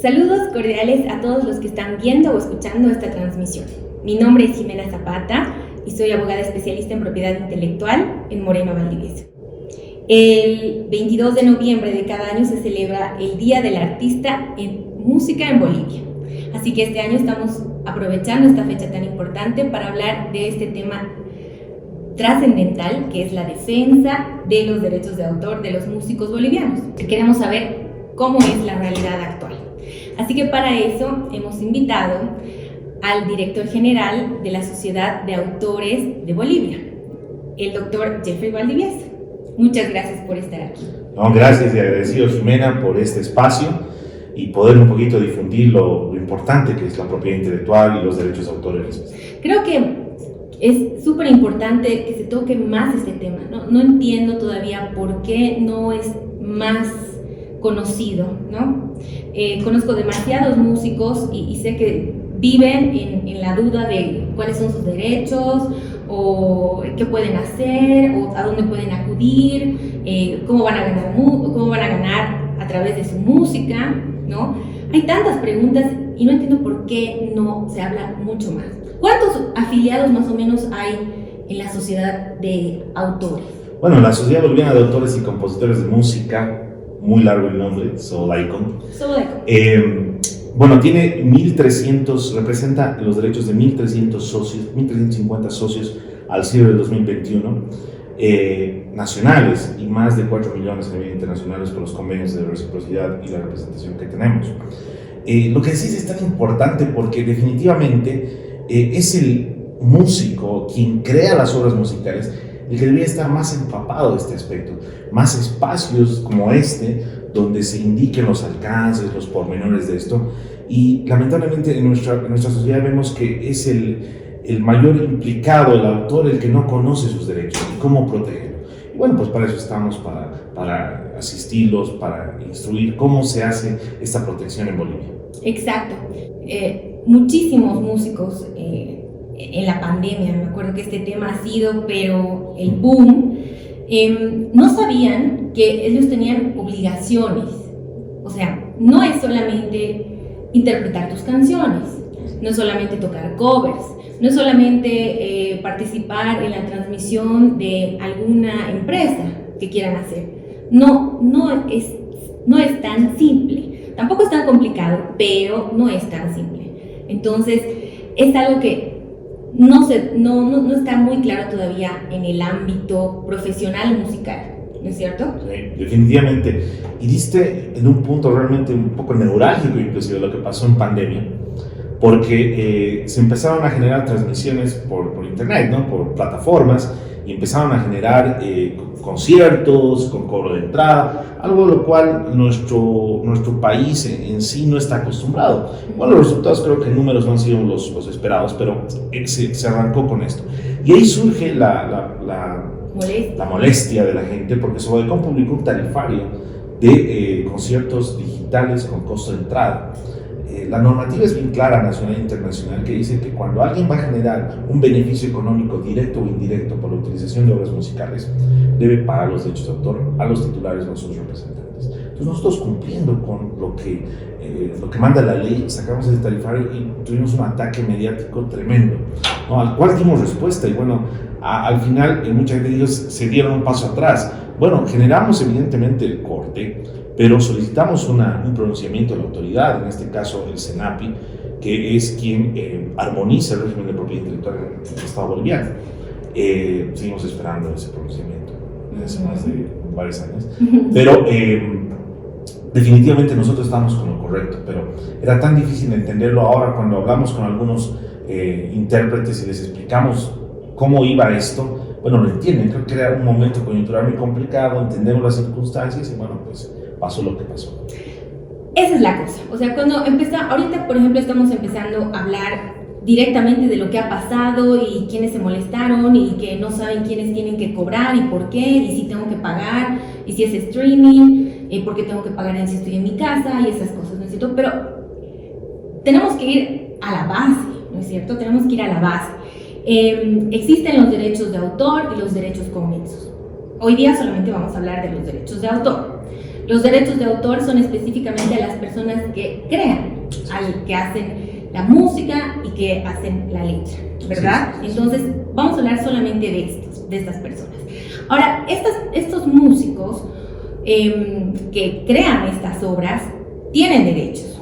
Saludos cordiales a todos los que están viendo o escuchando esta transmisión. Mi nombre es Jimena Zapata y soy abogada especialista en propiedad intelectual en Moreno, Valdivieso. El 22 de noviembre de cada año se celebra el Día del Artista en Música en Bolivia. Así que este año estamos aprovechando esta fecha tan importante para hablar de este tema trascendental, que es la defensa de los derechos de autor de los músicos bolivianos. Queremos saber cómo es la realidad actual. Así que para eso hemos invitado al director general de la Sociedad de Autores de Bolivia, el doctor Jeffrey Valdivieso. Muchas gracias por estar aquí. No, gracias y agradecido, Jimena, por este espacio y poder un poquito difundir lo importante que es la propiedad intelectual y los derechos de autores. Creo que es súper importante que se toque más este tema. No entiendo todavía por qué no es más conocido, ¿no? Conozco demasiados músicos y sé que viven en la duda de cuáles son sus derechos o qué pueden hacer o a dónde pueden acudir, cómo van a ganar a través de su música, ¿no? Hay tantas preguntas y no entiendo por qué no se habla mucho más. ¿Cuántos afiliados más o menos hay en la Sociedad de Autores? Bueno, la Sociedad Boliviana de Autores y Compositores de Música, muy largo el nombre, SODAICOM. Bueno, tiene 1.300, representa los derechos de 1.300 socios, 1.350 socios al cierre del 2021, nacionales, y más de 4 millones a nivel internacionales por los convenios de reciprocidad y la representación que tenemos. Lo que decís es tan importante porque definitivamente es el músico quien crea las obras musicales el que debería estar más empapado de este aspecto, más espacios como este donde se indiquen los alcances, los pormenores de esto, y lamentablemente en nuestra sociedad vemos que es el mayor implicado, el autor, el que no conoce sus derechos y cómo protegerlos. Y bueno, pues para eso estamos, para asistirlos, para instruir cómo se hace esta protección en Bolivia. Exacto. Muchísimos músicos en la pandemia, me acuerdo que este tema ha sido, pero el boom, no sabían que ellos tenían obligaciones. O sea, no es solamente interpretar tus canciones, no es solamente tocar covers, no es solamente participar en la transmisión de alguna empresa que quieran hacer. No es tan simple. Tampoco es tan complicado, pero no es tan simple. Entonces, es algo que no está muy claro todavía en el ámbito profesional musical, ¿no es cierto? Sí, definitivamente. Y diste en un punto realmente un poco neurálgico, inclusive, lo que pasó en pandemia, porque se empezaron a generar transmisiones por internet, ¿no? Por plataformas, y empezaron a generar conciertos con cobro de entrada, algo a lo cual nuestro país en sí no está acostumbrado. Bueno, los resultados creo que en números no han sido los esperados, pero se arrancó con esto. Y ahí surge la molestia de la gente, porque SODAICOM publicó un tarifario de conciertos digitales con costo de entrada. La normativa es bien clara, nacional e internacional, que dice que cuando alguien va a generar un beneficio económico directo o indirecto por la utilización de obras musicales, debe pagar los derechos de autor a los titulares o a sus representantes. Entonces nosotros, cumpliendo con lo que manda la ley, sacamos ese tarifario y tuvimos un ataque mediático tremendo, ¿no? Al cual dimos respuesta y bueno, al final mucha gente dijo, se dieron un paso atrás. Bueno, generamos evidentemente el corte, pero solicitamos un pronunciamiento de la autoridad, en este caso el SENAPI, que es quien armoniza el régimen de propiedad intelectual en el Estado boliviano. Seguimos esperando ese pronunciamiento desde hace más de varios años, pero definitivamente nosotros estamos con lo correcto, pero era tan difícil entenderlo ahora cuando hablamos con algunos intérpretes y les explicamos cómo iba esto. Bueno, lo entienden, creo que era un momento coyuntural muy complicado, entendemos las circunstancias y bueno, pues pasó lo que pasó. Esa es la cosa, o sea, ahorita por ejemplo estamos empezando a hablar directamente de lo que ha pasado y quiénes se molestaron y que no saben quiénes tienen que cobrar y por qué, y si tengo que pagar, y si es streaming, por qué tengo que pagar si estoy en mi casa y esas cosas, ¿no es cierto? Pero tenemos que ir a la base, ¿no es cierto? Tenemos que ir a la base. Existen los derechos de autor y los derechos conexos. Hoy día solamente vamos a hablar de los derechos de autor. Los derechos de autor son específicamente a las personas que crean, que hacen la música y que hacen la letra, ¿verdad? Sí. Entonces, vamos a hablar solamente de estas personas. Ahora, estos músicos que crean estas obras tienen derechos.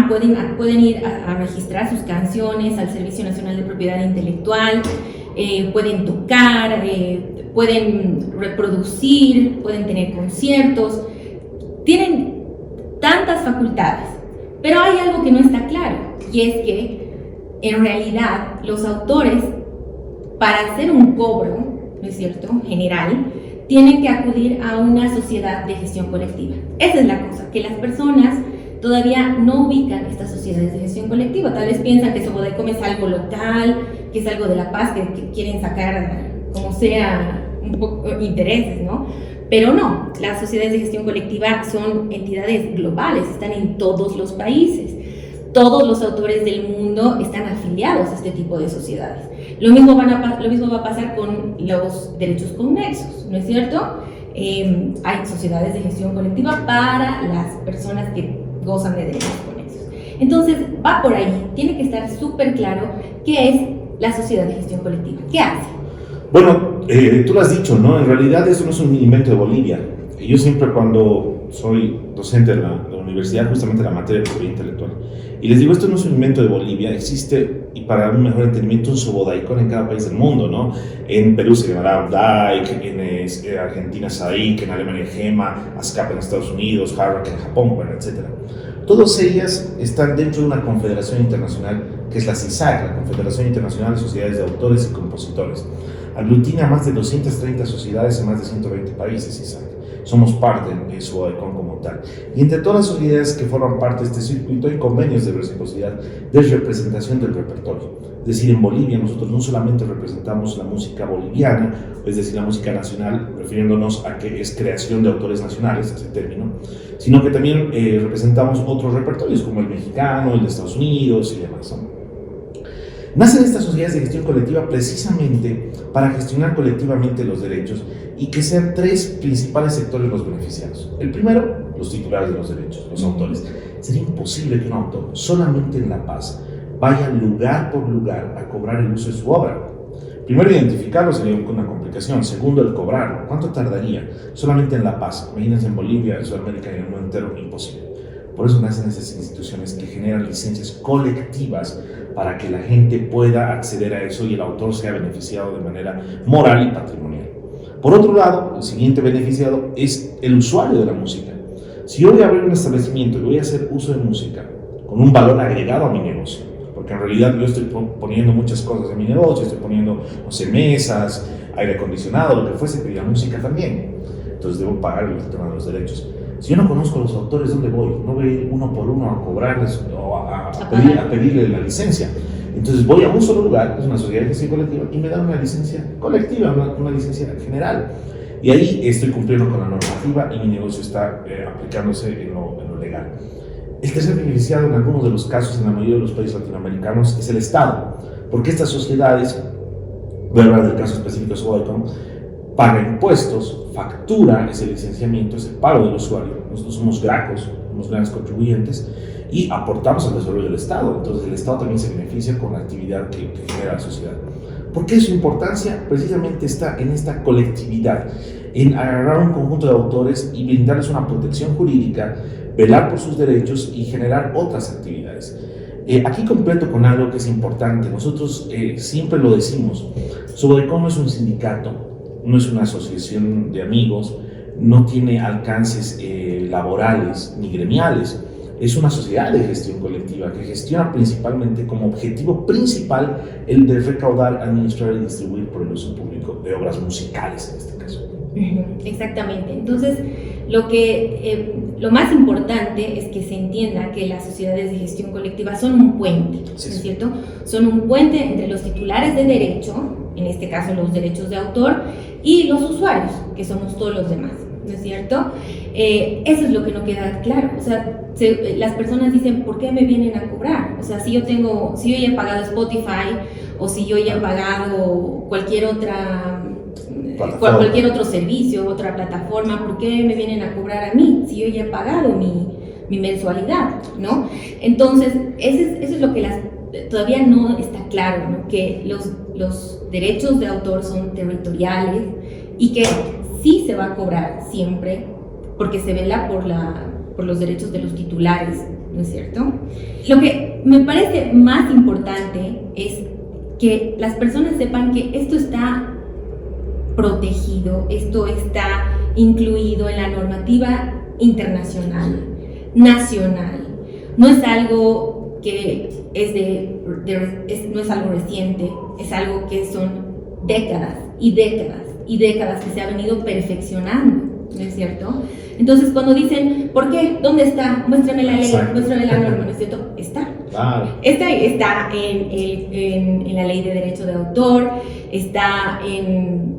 Pueden ir a registrar sus canciones al Servicio Nacional de Propiedad Intelectual, pueden tocar, pueden reproducir, pueden tener conciertos, tienen tantas facultades, pero hay algo que no está claro, y es que en realidad los autores, para hacer un cobro, ¿no es cierto?, general, tienen que acudir a una sociedad de gestión colectiva. Esa es la cosa, que las personas todavía no ubican estas sociedades de gestión colectiva. Tal vez piensan que Sobodecom es algo local, que es algo de La Paz, que quieren sacar como sea un poco intereses, ¿no? Pero no, las sociedades de gestión colectiva son entidades globales, están en todos los países. Todos los autores del mundo están afiliados a este tipo de sociedades. Lo mismo va a pasar con los derechos conexos, ¿no es cierto? Hay sociedades de gestión colectiva para las personas que gozan de derechos conexos. Entonces, va por ahí, tiene que estar súper claro qué es la sociedad de gestión colectiva, qué hace. Bueno, tú lo has dicho, ¿no? En realidad eso no es un invento de Bolivia. Yo siempre cuando soy docente de la universidad, justamente en la materia de propiedad intelectual, y les digo, esto no es un invento de Bolivia, existe, y para un mejor entendimiento, un Sobodaicón en cada país del mundo, ¿no? En Perú se llamará Undaik, en Argentina SAIC, en Alemania GEMA, ASCAP en Estados Unidos, HARVAC en Japón, bueno, etc. Todas ellas están dentro de una confederación internacional que es la CISAC, la Confederación Internacional de Sociedades de Autores y Compositores. Aglutina más de 230 sociedades en más de 120 países, CISAC. Somos parte de Sobodaicón como tal. Y entre todas las sociedades que forman parte de este circuito hay convenios de reciprocidad de representación del repertorio. Es decir, en Bolivia nosotros no solamente representamos la música boliviana, es decir, la música nacional, refiriéndonos a que es creación de autores nacionales, ese término, sino que también representamos otros repertorios como el mexicano, el de Estados Unidos y demás, ¿no? Nacen estas sociedades de gestión colectiva precisamente para gestionar colectivamente los derechos y que sean tres principales sectores los beneficiados. El primero, los titulares de los derechos, los autores. Sería imposible que un autor, solamente en La Paz, vaya lugar por lugar a cobrar el uso de su obra. Primero, identificarlo sería una complicación. Segundo, el cobrarlo. ¿Cuánto tardaría? Solamente en La Paz. Imagínense en Bolivia, en Sudamérica y en el mundo entero, imposible. Por eso nacen esas instituciones que generan licencias colectivas para que la gente pueda acceder a eso y el autor sea beneficiado de manera moral y patrimonial. Por otro lado, el siguiente beneficiado es el usuario de la música. Si yo voy a abrir un establecimiento y voy a hacer uso de música con un valor agregado a mi negocio, porque en realidad yo estoy poniendo muchas cosas en mi negocio, estoy poniendo, no sé, mesas, aire acondicionado, lo que fuese, pero la música también. Entonces debo pagar el tema de los derechos. Si yo no conozco a los autores, ¿dónde voy? No voy a ir uno por uno a cobrarles o a pedirle la licencia. Entonces voy a un solo lugar, es una sociedad de gestión colectiva, y me dan una licencia colectiva, una licencia general. Y ahí estoy cumpliendo con la normativa y mi negocio está aplicándose en lo legal. El tercer beneficiado en algunos de los casos, en la mayoría de los países latinoamericanos, es el Estado, porque estas sociedades, voy a hablar del caso específico de Sobodaicom, paga impuestos, factura ese licenciamiento, ese pago del usuario. Nosotros somos gracos, somos grandes contribuyentes y aportamos al desarrollo del Estado. Entonces el Estado también se beneficia con la actividad que genera la sociedad. ¿Por qué su importancia? Precisamente está en esta colectividad, en agarrar un conjunto de autores y brindarles una protección jurídica, velar por sus derechos y generar otras actividades. Aquí completo con algo que es importante. Nosotros siempre lo decimos, Sobodaicom no es un sindicato, no es una asociación de amigos, no tiene alcances laborales ni gremiales. Es una sociedad de gestión colectiva que gestiona principalmente como objetivo principal el de recaudar, administrar y distribuir por el uso público de obras musicales en este caso. Exactamente. Entonces, lo más importante es que se entienda que las sociedades de gestión colectiva son un puente, ¿no es cierto? Son un puente entre los titulares de derecho, en este caso los derechos de autor, y los usuarios, que somos todos los demás, ¿no es cierto? Eso es lo que no queda claro. O sea, las personas dicen, ¿por qué me vienen a cobrar? O sea, si yo ya he pagado Spotify, o si yo ya he pagado cualquier otra cualquier otro servicio, otra plataforma, ¿por qué me vienen a cobrar a mí si yo ya he pagado mi mensualidad, ¿no? Entonces, eso es lo que todavía no está claro, ¿no? Que los derechos de autor son territoriales y que sí se va a cobrar siempre porque se vela por los derechos de los titulares, ¿no es cierto? Lo que me parece más importante es que las personas sepan que esto está protegido, esto está incluido en la normativa internacional, nacional. No es algo que no es algo reciente, es algo que son décadas y décadas y décadas que se ha venido perfeccionando, ¿no es cierto? Entonces, cuando dicen, ¿por qué? ¿Dónde está? Muéstrame la ley, muéstrame la norma, ¿no es cierto? Está. Claro. Está en la ley de derecho de autor, está en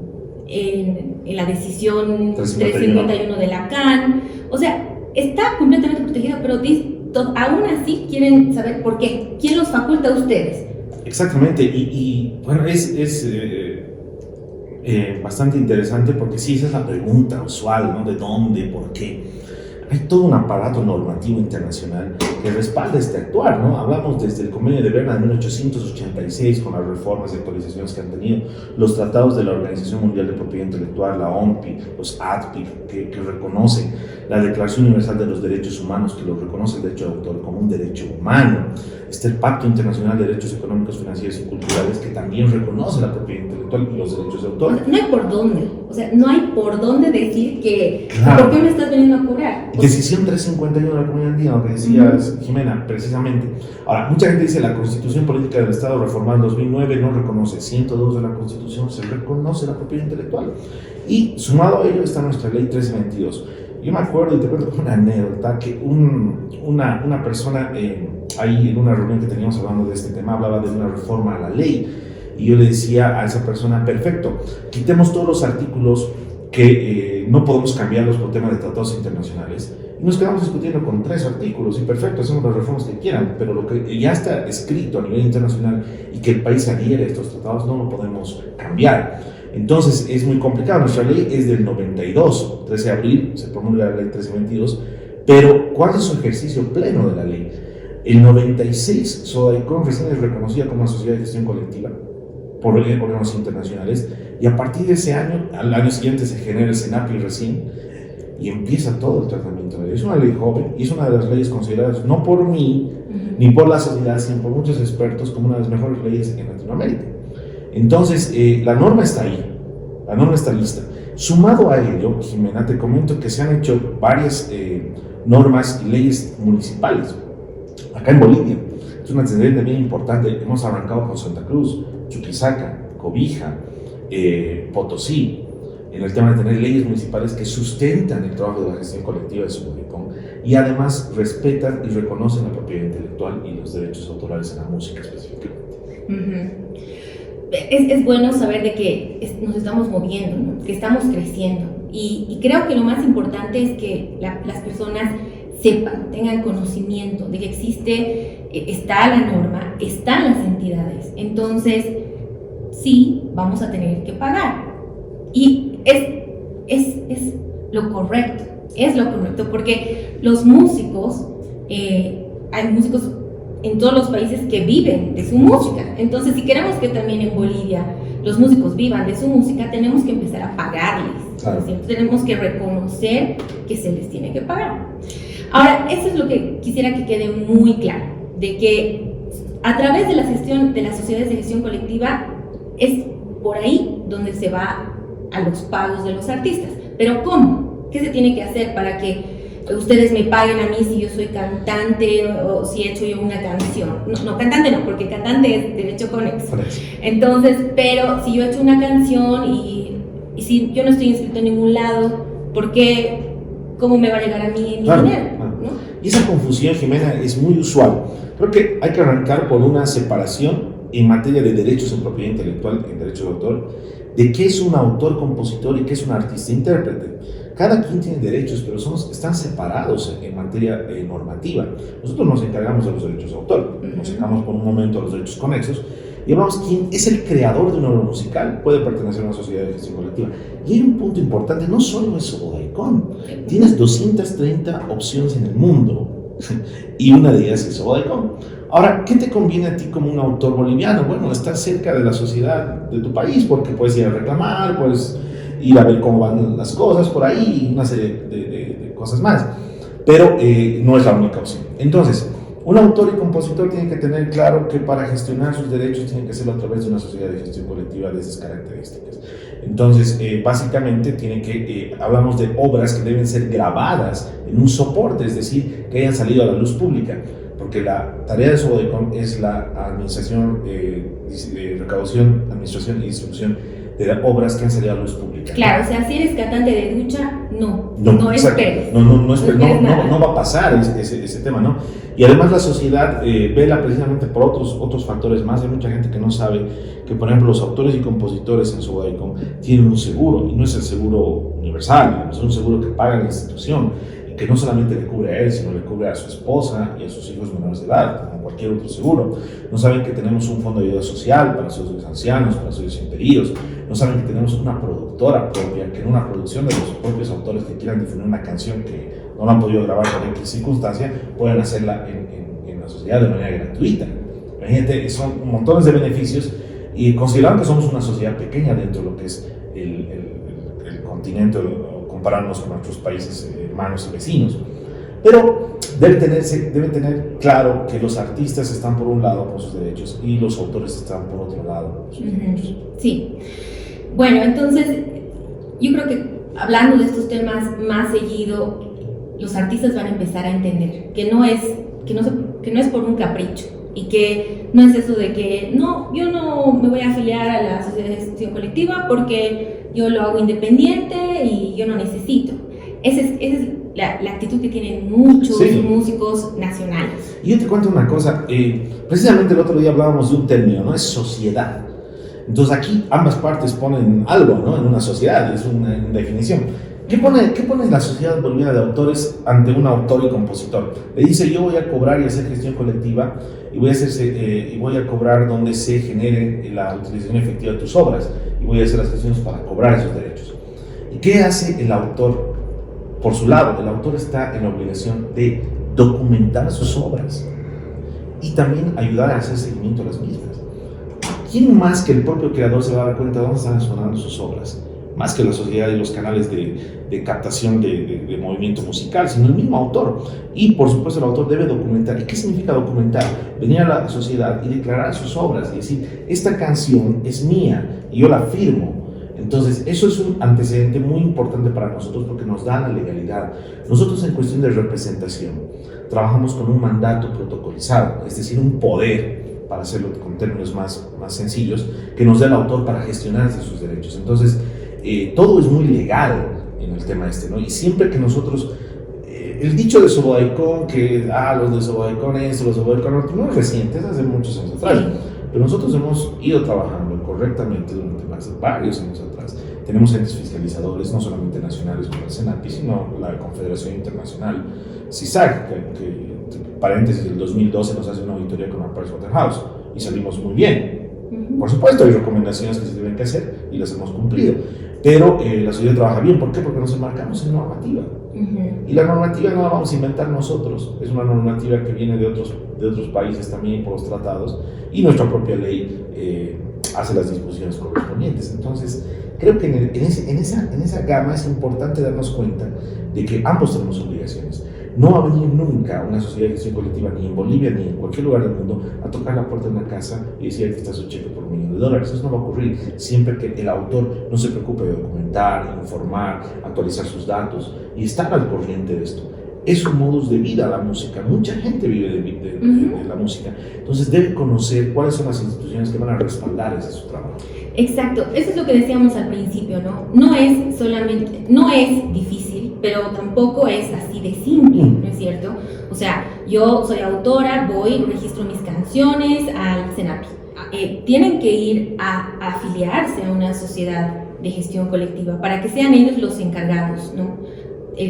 la decisión 351 de la CAN, o sea, está completamente protegido, pero aún así quieren saber por qué. ¿Quién los faculta a ustedes? Exactamente, y bueno, es bastante interesante porque sí, esa es la pregunta usual, ¿no? ¿De dónde? ¿Por qué? Hay todo un aparato normativo internacional que respalda este actuar, ¿no? Hablamos desde el Convenio de Berna de 1886, con las reformas y actualizaciones que han tenido, los tratados de la Organización Mundial de Propiedad Intelectual, la OMPI, los ADPI, que reconocen la Declaración Universal de los Derechos Humanos, que lo reconoce el derecho de autor como un derecho humano. Está el Pacto Internacional de Derechos Económicos, Financieros y Culturales, que también reconoce la propiedad intelectual y los derechos de autor. No hay por dónde, o sea, no hay por dónde decir que, claro. ¿por qué me estás veniendo a cobrar? Decisión 351 de la Comunidad Andina, lo que decías, Jimena, precisamente. Ahora, mucha gente dice la Constitución Política del Estado reformada en 2009 no reconoce, 102 de la Constitución se reconoce la propiedad intelectual. Y sumado a ello está nuestra ley 1322. Yo me acuerdo, y te cuento una anécdota, que una persona ahí en una reunión que teníamos hablando de este tema hablaba de una reforma a la ley, y yo le decía a esa persona, perfecto, quitemos todos los artículos que no podemos cambiarlos por temas de tratados internacionales, y nos quedamos discutiendo con 3 artículos, y perfecto, hacemos las reformas que quieran, pero lo que ya está escrito a nivel internacional y que el país adhiere a estos tratados no lo podemos cambiar. Entonces es muy complicado. Nuestra ley es del 92, 13 de abril se promulga la ley 1322, pero ¿cuál es su ejercicio pleno de la ley? El 96 Sodaicon recién es reconocida como una sociedad de gestión colectiva por órganos internacionales, y a partir de ese año, al año siguiente se genera el SENAPI recién, y empieza todo el tratamiento de la ley. Es una ley joven y es una de las leyes consideradas, no por mí, ni por la sociedad, sino por muchos expertos, como una de las mejores leyes en Latinoamérica. Entonces, la norma está ahí, la norma está lista. Sumado a ello, Jimena, te comento que se han hecho varias normas y leyes municipales. Acá en Bolivia, es una tendencia bien importante. Hemos arrancado con Santa Cruz, Chuquisaca, Cobija, Potosí, en el tema de tener leyes municipales que sustentan el trabajo de la gestión colectiva de Sodaicon y además respetan y reconocen la propiedad intelectual y los derechos autorales en la música específicamente. Es bueno saber de que nos estamos moviendo, ¿no? Que estamos creciendo, y creo que lo más importante es que las personas sepan, tengan conocimiento de que está la norma, están las entidades. Entonces sí, vamos a tener que pagar, y es lo correcto, porque los músicos, hay músicos en todos los países que viven de su música. Entonces, si queremos que también en Bolivia los músicos vivan de su música, tenemos que empezar a pagarles, claro. ¿Cierto? Tenemos que reconocer que se les tiene que pagar. Ahora, eso es lo que quisiera que quede muy claro, de que a través de la gestión de las sociedades de gestión colectiva es por ahí donde se va a los pagos de los artistas. Pero ¿cómo? ¿Qué se tiene que hacer para que ustedes me paguen a mí si yo soy cantante o si he hecho yo una canción? No, cantante no, porque cantante es derecho conexo. Entonces, pero si yo he hecho una canción y si yo no estoy inscrito en ningún lado, ¿por qué? ¿Cómo me va a llegar a mí mi dinero? ¿No? Y esa confusión, Jimena, es muy usual. Creo que hay que arrancar por una separación en materia de derechos en propiedad intelectual, en derecho de autor, de qué es un autor-compositor y qué es un artista-intérprete. Cada quien tiene derechos, pero están separados en materia normativa. Nosotros nos encargamos de los derechos de autor, nos encargamos por un momento de los derechos conexos, y hablamos quién es el creador de una obra musical, puede pertenecer a una sociedad de gestión colectiva. Y hay un punto importante, no solo es Sobodaicón, tienes 230 opciones en el mundo y una de ellas es Sobodaicón. Ahora, ¿qué te conviene a ti como un autor boliviano? Bueno, estar cerca de la sociedad de tu país, porque puedes ir a reclamar, puedes ir a ver cómo van las cosas por ahí, una serie de cosas más. Pero no es la única opción. Entonces, un autor y compositor tiene que tener claro que para gestionar sus derechos tiene que hacerlo a través de una sociedad de gestión colectiva de esas características. Entonces, básicamente hablamos de obras que deben ser grabadas en un soporte, es decir, que hayan salido a la luz pública, porque la tarea de Sobodaicón es la administración, recaudación, administración y distribución de obras que han salido a la luz pública. Claro, o sea, si eres cantante de ducha, no esperes. No va a pasar ese tema, ¿no? Y además la sociedad vela precisamente por otros factores más. Hay mucha gente que no sabe que, por ejemplo, los autores y compositores en Sobodaicón tienen un seguro, y no es el seguro universal, es un seguro que paga la institución, y que no solamente le cubre a él, sino le cubre a su esposa y a sus hijos menores de edad, como cualquier otro seguro. No saben que tenemos un fondo de ayuda social para socios ancianos, para socios impedidos. No saben que tenemos una productora propia, que en una producción de los propios autores que quieran difundir una canción que no la han podido grabar por X circunstancia, pueden hacerla en la sociedad de manera gratuita. Imagínate, son montones de beneficios, y considerando que somos una sociedad pequeña dentro de lo que es el continente, comparándonos con nuestros países hermanos y vecinos. Pero debe tener claro que los artistas están por un lado con sus derechos y los autores están por otro lado con sus derechos. Sí. Bueno, entonces yo creo que hablando de estos temas más seguido, los artistas van a empezar a entender que no es por un capricho, y que no es eso de que no, yo no me voy a afiliar a la sociedad de gestión colectiva porque yo lo hago independiente y yo no necesito. Esa es la actitud que tienen muchos músicos nacionales. Y yo te cuento una cosa, precisamente el otro día hablábamos de un término, ¿no? Es sociedad. Entonces aquí ambas partes ponen algo, ¿no? En una sociedad, es una definición. ¿Qué pone la sociedad boliviana de autores ante un autor y compositor? Le dice: yo voy a cobrar y hacer gestión colectiva y voy a cobrar donde se genere la utilización efectiva de tus obras, y voy a hacer las gestiones para cobrar esos derechos. ¿Y qué hace el autor? Por su lado, el autor está en la obligación de documentar sus obras y también ayudar a hacer seguimiento a las mismas. ¿Quién más que el propio creador se va a dar cuenta de dónde están sonando sus obras? Más que la sociedad y los canales de captación de movimiento musical, sino el mismo autor. Y por supuesto el autor debe documentar. ¿Y qué significa documentar? Venir a la sociedad y declarar sus obras y decir: esta canción es mía y yo la firmo. Entonces, eso es un antecedente muy importante para nosotros, porque nos da la legalidad. Nosotros, en cuestión de representación, trabajamos con un mandato protocolizado, es decir, un poder, para hacerlo con términos más sencillos, que nos da el autor para gestionarse sus derechos. Entonces, todo es muy legal en el tema este, ¿no? Y siempre que nosotros, el dicho de Sobodaicón, que los de Sobodaicón esto, los de Sobodaicón otro, no es reciente, es hace muchos años atrás. Pero nosotros hemos ido trabajando correctamente durante varios años atrás. Tenemos entes fiscalizadores, no solamente nacionales como el CENAPI, sino la Confederación Internacional CISAC, que paréntesis, del 2012 nos hace una auditoría con la Pricewaterhouse y salimos muy bien. Por supuesto, hay recomendaciones que se deben que hacer y las hemos cumplido, pero la sociedad trabaja bien. ¿Por qué? Porque nos enmarcamos en normativa. Y la normativa no la vamos a inventar nosotros, es una normativa que viene de otros países también por los tratados, y nuestra propia ley hace las disposiciones correspondientes. Entonces, creo que en esa gama es importante darnos cuenta de que ambos tenemos obligaciones. No va a venir nunca una sociedad de gestión colectiva, ni en Bolivia ni en cualquier lugar del mundo, a tocar la puerta de una casa y decir: aquí está su cheque por $1.000.000. Eso no va a ocurrir siempre que el autor no se preocupe de documentar, informar, actualizar sus datos y estar al corriente de esto. Es un modus de vida la música. Mucha gente vive de la música. Entonces debe conocer cuáles son las instituciones que van a respaldar ese su trabajo. Exacto, eso es lo que decíamos al principio, ¿no? No es difícil, pero tampoco es así de simple, ¿no es cierto? O sea, yo soy autora, registro mis canciones al CENAPI. Tienen que ir a afiliarse a una sociedad de gestión colectiva para que sean ellos los encargados, ¿no?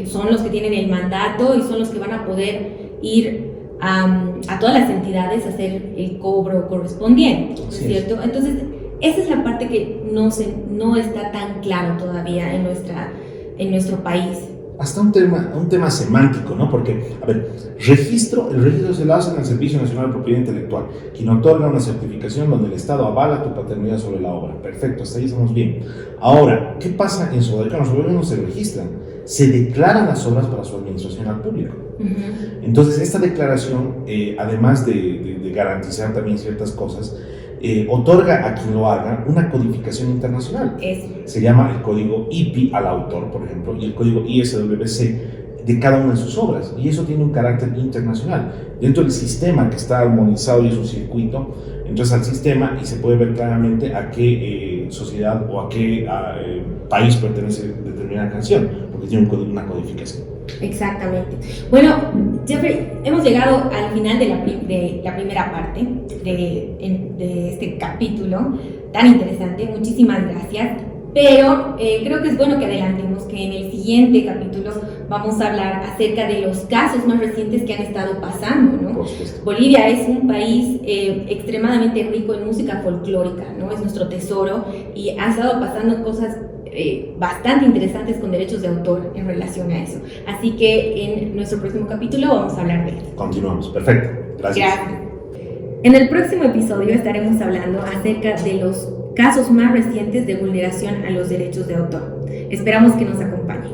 Son los que tienen el mandato y son los que van a poder ir a todas las entidades a hacer el cobro correspondiente, ¿cierto? Entonces, esa es la parte que no está tan claro todavía en nuestro país. Hasta un tema semántico, ¿no? Porque, a ver, el registro se lo hace en el Servicio Nacional de Propiedad Intelectual, quien otorga una certificación donde el Estado avala tu paternidad sobre la obra. Perfecto, hasta ahí estamos bien. Ahora, ¿qué pasa en Sudáfrica? Los gobiernos no se registran, se declaran las obras para su administración al público. Entonces, esta declaración, además de garantizar también ciertas cosas, otorga a quien lo haga una codificación internacional. Se llama el código IPI al autor, por ejemplo, y el código ISWC de cada una de sus obras, y eso tiene un carácter internacional. Dentro del sistema que está armonizado y es un circuito, entras al sistema y se puede ver claramente a qué sociedad o a qué país pertenece determinada canción, porque tiene una codificación. Exactamente. Bueno, Jeffrey, hemos llegado al final de la primera parte de este capítulo tan interesante. Muchísimas gracias. Pero creo que es bueno que adelantemos que en el siguiente capítulo vamos a hablar acerca de los casos más recientes que han estado pasando, ¿no? Bolivia es un país extremadamente rico en música folclórica, ¿no? Es nuestro tesoro y han estado pasando cosas bastante interesantes con derechos de autor en relación a eso. Así que en nuestro próximo capítulo vamos a hablar de eso. Continuamos, perfecto. Gracias. En el próximo episodio estaremos hablando acerca de los casos más recientes de vulneración a los derechos de autor. Esperamos que nos acompañen.